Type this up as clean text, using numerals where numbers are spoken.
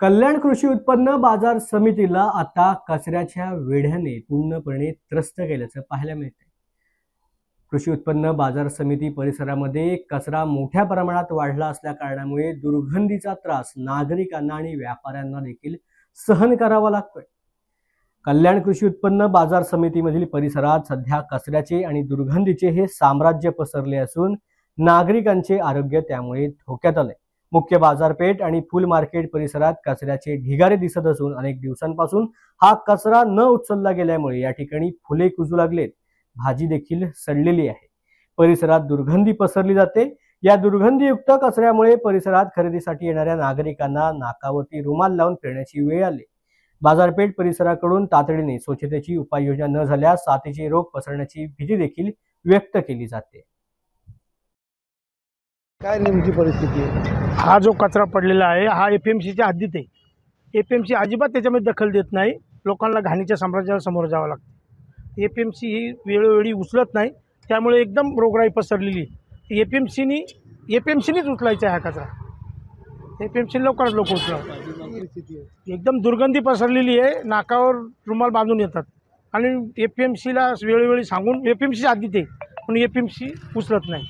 कल्याण कृषी उत्पन्न बाजार समितीला आता कचऱ्याच्या वेढ्याने पूर्णपणे त्रस्त केल्याचं पाहायला मिळतंय। कृषी उत्पन्न बाजार समिती परिसरामध्ये कचरा मोठ्या प्रमाणात वाढला असल्या कारणामुळे दुर्गंधीचा त्रास नागरिकांना आणि व्यापाऱ्यांना देखील सहन करावा लागतोय। कल्याण कृषी उत्पन्न बाजार समितीमधील परिसरात सध्या कचऱ्याचे आणि दुर्गंधीचे हे साम्राज्य पसरले असून नागरिकांचे आरोग्य त्यामुळे धोक्यात आले। मुख्य बाजारपेठ आणि फूल मार्केट परिसरात कचऱ्याचे ढिगारे दिसत असून अनेक दिवसांपासून हा कचरा न उचलला गेल्यामुळे या ठिकाणी फुले कुजू लागलेत, भाजी देखील सडलेली आहे। परिसरात दुर्गंधी पसरली जाते। या दुर्गंधीयुक्त कचऱ्यामुळे परिसरात खरेदीसाठी येणाऱ्या नागरिकांना नाकावरती रुमाल लावून फिरण्याची वेळ आली। बाजारपेठ परिसराकडून तातडीने स्वच्छतेची उपाययोजना न झाल्यास साथीचे रोग पसरण्याची भीती देखील व्यक्त केली जाते। काय नेमकी परिस्थिती आहे? हा जो कचरा पडलेला आहे हा एपीएमसीच्या हद्दीत आहे। एपीएमसी अजिबात त्याच्यामध्ये दखल देत नाही। लोकांना घाणीच्या साम्राज्याला समोर जावं लागतं। एपीएमसी ही वेळोवेळी उचलत नाही, त्यामुळे एकदम रोगराई पसरलेली। एपीएमसीनीच उचलायचा आहे हा कचरा। एपीएमसी लवकरात लवकर उचलावं। एकदम दुर्गंधी पसरलेली आहे, नाकावर रुमाल बांधून येतात आणि एपीएमसीला वेळोवेळी सांगून एपीएमसीच्या हद्दीत आहे पण एपीएमसी उचलत नाही।